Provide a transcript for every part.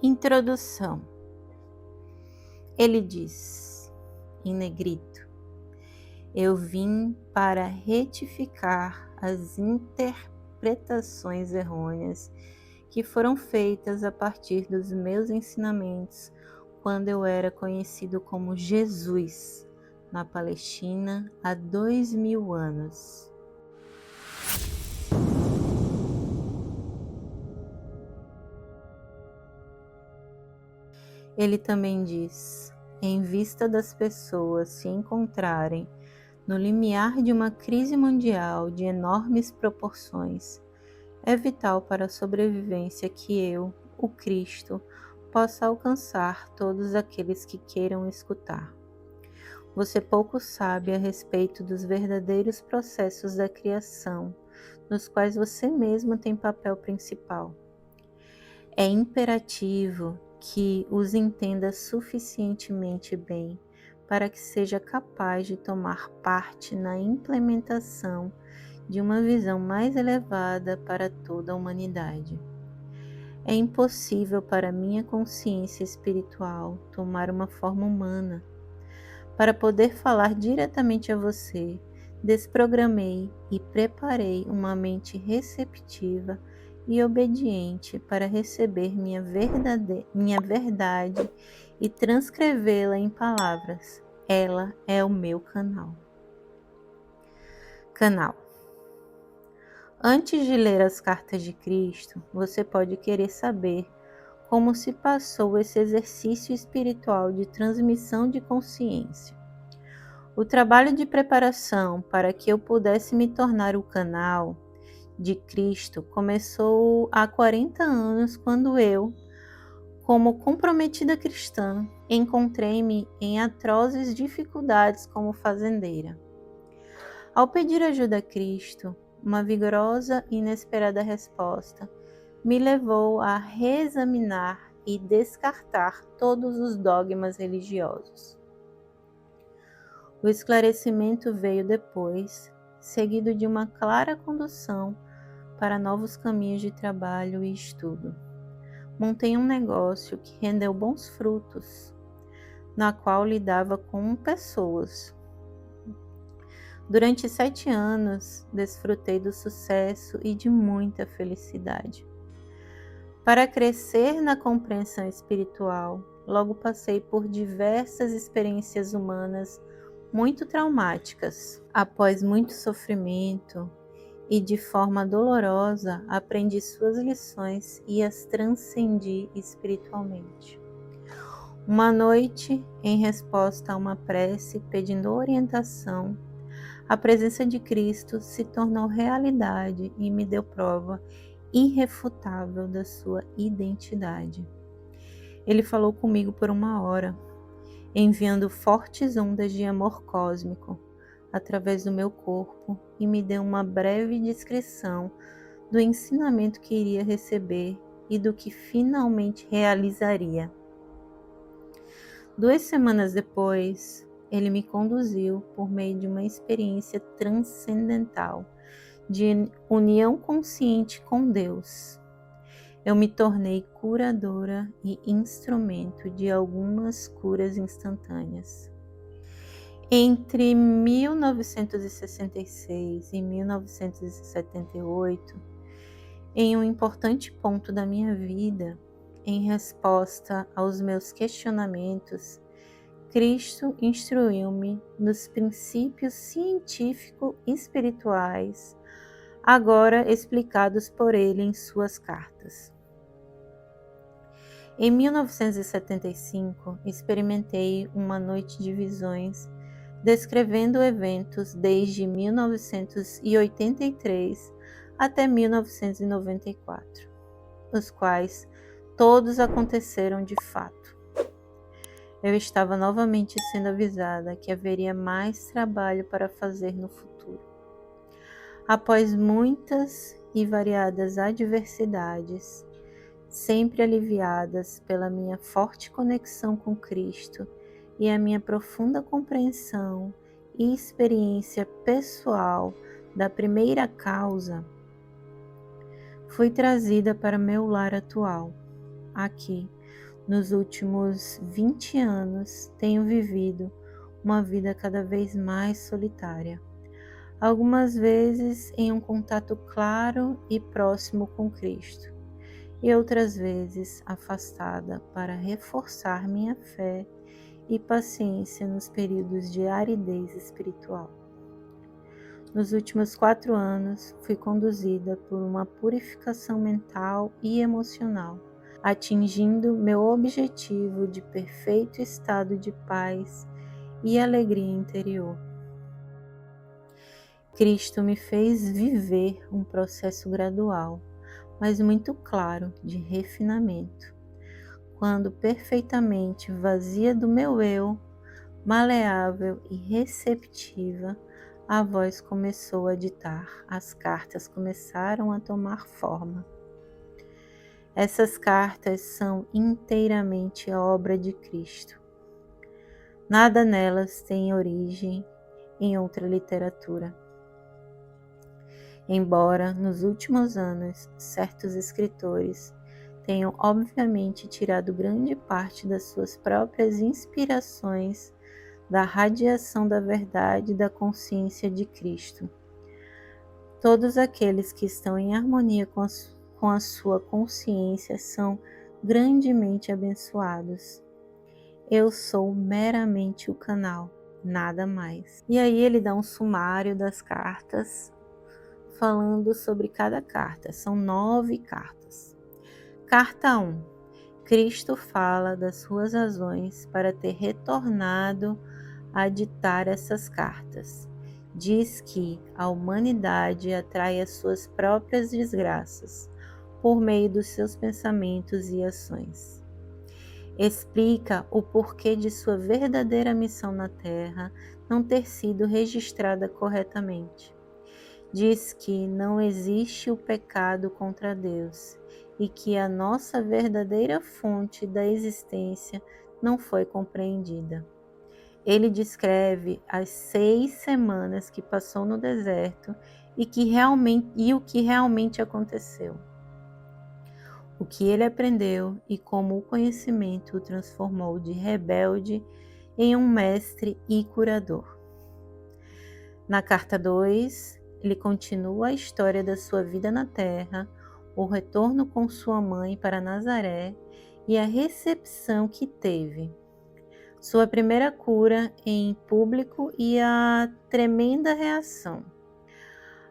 Introdução. Ele diz, em negrito: eu vim para retificar as interpretações errôneas que foram feitas a partir dos meus ensinamentos quando eu era conhecido como Jesus na Palestina há 2000 anos. Ele também diz, em vista das pessoas se encontrarem no limiar de uma crise mundial de enormes proporções, é vital para a sobrevivência que eu, o Cristo, possa alcançar todos aqueles que queiram escutar. Você pouco sabe a respeito dos verdadeiros processos da criação, nos quais você mesmo tem papel principal. É imperativo que os entenda suficientemente bem para que seja capaz de tomar parte na implementação de uma visão mais elevada para toda a humanidade. É impossível para minha consciência espiritual tomar uma forma humana. Para poder falar diretamente a você, desprogramei e preparei uma mente receptiva e obediente para receber minha verdade e transcrevê-la em palavras. Ela é o meu canal. Antes de ler as cartas de Cristo, você pode querer saber como se passou esse exercício espiritual de transmissão de consciência. O trabalho de preparação para que eu pudesse me tornar o canal de Cristo começou há 40 anos, quando eu, como comprometida cristã, encontrei-me em atrozes dificuldades como fazendeira. Ao pedir ajuda a Cristo, uma vigorosa e inesperada resposta me levou a reexaminar e descartar todos os dogmas religiosos. O esclarecimento veio depois, seguido de uma clara condução para novos caminhos de trabalho e estudo. Montei um negócio que rendeu bons frutos, na qual lidava com pessoas. Durante 7 anos, desfrutei do sucesso e de muita felicidade. Para crescer na compreensão espiritual, logo passei por diversas experiências humanas muito traumáticas. Após muito sofrimento e de forma dolorosa, aprendi suas lições e as transcendi espiritualmente. Uma noite, em resposta a uma prece pedindo orientação, a presença de Cristo se tornou realidade e me deu prova irrefutável da sua identidade. Ele falou comigo por 1 hora, enviando fortes ondas de amor cósmico através do meu corpo e me deu uma breve descrição do ensinamento que iria receber e do que finalmente realizaria. 2 semanas depois, ele me conduziu por meio de uma experiência transcendental de união consciente com Deus. Eu me tornei curadora e instrumento de algumas curas instantâneas. Entre 1966 e 1978, em um importante ponto da minha vida, em resposta aos meus questionamentos, Cristo instruiu-me nos princípios científico-espirituais, agora explicados por ele em suas cartas. Em 1975, experimentei uma noite de visões, descrevendo eventos desde 1983 até 1994, os quais todos aconteceram de fato. Eu estava novamente sendo avisada que haveria mais trabalho para fazer no futuro. Após muitas e variadas adversidades, sempre aliviadas pela minha forte conexão com Cristo e a minha profunda compreensão e experiência pessoal da primeira causa, fui trazida para meu lar atual. aqui, nos últimos 20 anos, tenho vivido uma vida cada vez mais solitária. Algumas vezes em um contato claro e próximo com Cristo, e outras vezes afastada para reforçar minha fé e paciência nos períodos de aridez espiritual. Nos últimos 4 anos, fui conduzida por uma purificação mental e emocional, atingindo meu objetivo de perfeito estado de paz e alegria interior. Cristo me fez viver um processo gradual, mas muito claro de refinamento. Quando perfeitamente vazia do meu eu, maleável e receptiva, a voz começou a ditar, as cartas começaram a tomar forma. Essas cartas são inteiramente a obra de Cristo. Nada nelas tem origem em outra literatura. Embora, nos últimos anos, certos escritores tenham obviamente tirado grande parte das suas próprias inspirações da radiação da verdade e da consciência de Cristo. Todos aqueles que estão em harmonia com a sua consciência são grandemente abençoados. Eu sou meramente o canal, nada mais. E aí ele dá um sumário das cartas, falando sobre cada carta. São 9 cartas. Carta 1. Cristo fala das suas razões para ter retornado a ditar essas cartas. Diz que a humanidade atrai as suas próprias desgraças por meio dos seus pensamentos e ações. Explica o porquê de sua verdadeira missão na Terra não ter sido registrada corretamente. Diz que não existe o pecado contra Deus e que a nossa verdadeira fonte da existência não foi compreendida. Ele descreve as 6 semanas que passou no deserto e o que realmente aconteceu. O que ele aprendeu e como o conhecimento o transformou de rebelde em um mestre e curador. Na carta 2, ele continua a história da sua vida na terra, o retorno com sua mãe para Nazaré e a recepção que teve. Sua primeira cura em público e a tremenda reação.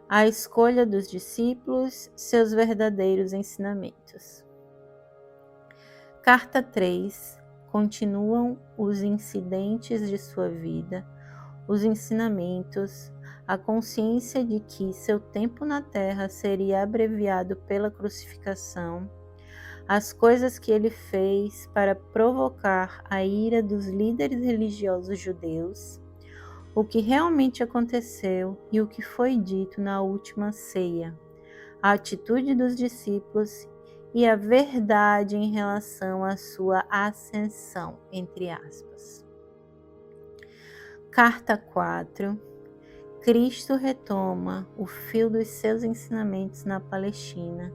A escolha dos discípulos, seus verdadeiros ensinamentos. Carta 3. Continuam os incidentes de sua vida, os ensinamentos, a consciência de que seu tempo na terra seria abreviado pela crucificação, as coisas que ele fez para provocar a ira dos líderes religiosos judeus, o que realmente aconteceu e o que foi dito na última ceia, a atitude dos discípulos e a verdade em relação à sua ascensão, entre aspas. Carta 4. Cristo retoma o fio dos seus ensinamentos na Palestina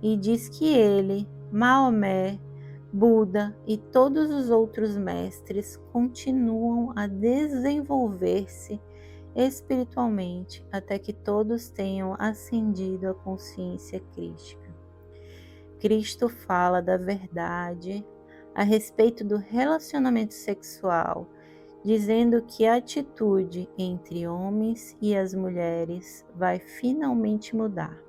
e diz que ele, Maomé, Buda e todos os outros mestres continuam a desenvolver-se espiritualmente até que todos tenham ascendido à consciência crística. Cristo fala da verdade a respeito do relacionamento sexual, dizendo que a atitude entre homens e as mulheres vai finalmente mudar.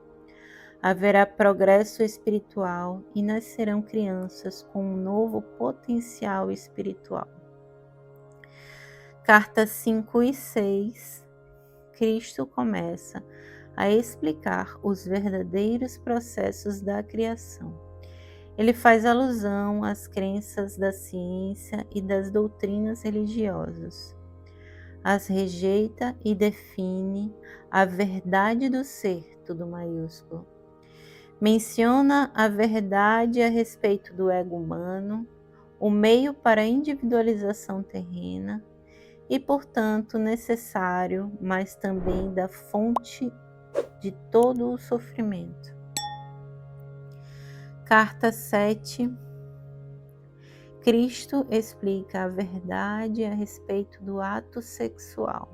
Haverá progresso espiritual e nascerão crianças com um novo potencial espiritual. Cartas 5 e 6, Cristo começa a explicar os verdadeiros processos da criação. Ele faz alusão às crenças da ciência e das doutrinas religiosas. As rejeita e define a verdade do ser, tudo maiúsculo. Menciona a verdade a respeito do ego humano, o meio para a individualização terrena e, portanto, necessário, mas também da fonte de todo o sofrimento. Carta 7. Cristo explica a verdade a respeito do ato sexual,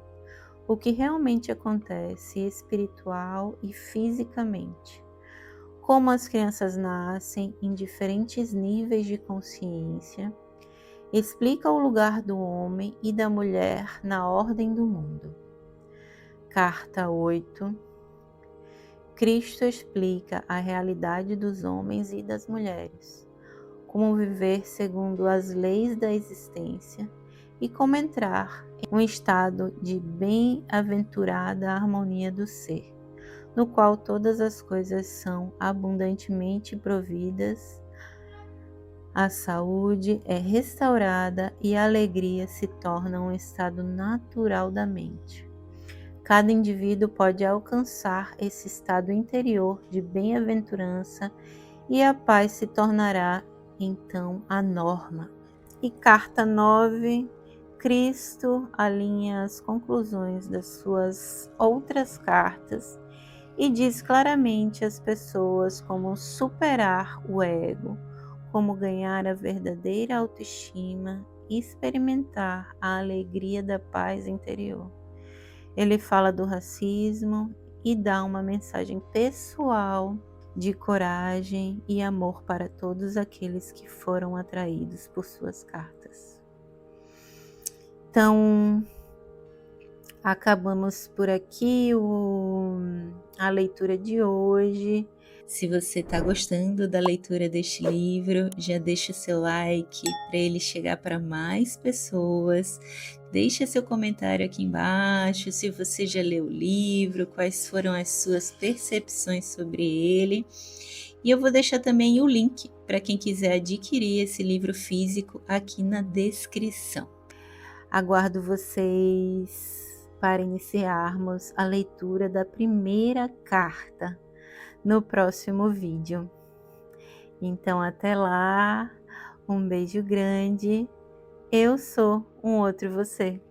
o que realmente acontece espiritual e fisicamente. Como as crianças nascem em diferentes níveis de consciência, explica o lugar do homem e da mulher na ordem do mundo. Carta 8. Cristo explica a realidade dos homens e das mulheres, como viver segundo as leis da existência e como entrar em um estado de bem-aventurada harmonia do ser, no qual todas as coisas são abundantemente providas, a saúde é restaurada e a alegria se torna um estado natural da mente. Cada indivíduo pode alcançar esse estado interior de bem-aventurança e a paz se tornará então a norma. E carta 9, Cristo alinha as conclusões das suas outras cartas e diz claramente às pessoas como superar o ego, como ganhar a verdadeira autoestima e experimentar a alegria da paz interior. Ele fala do racismo e dá uma mensagem pessoal de coragem e amor para todos aqueles que foram atraídos por suas cartas. Então, acabamos por aqui a leitura de hoje. Se você está gostando da leitura deste livro, já deixa seu like para ele chegar para mais pessoas. Deixa seu comentário aqui embaixo, se você já leu o livro, quais foram as suas percepções sobre ele. E eu vou deixar também o link para quem quiser adquirir esse livro físico aqui na descrição. Aguardo vocês para iniciarmos a leitura da primeira carta no próximo vídeo. Então até lá, um beijo grande. Eu sou um outro você.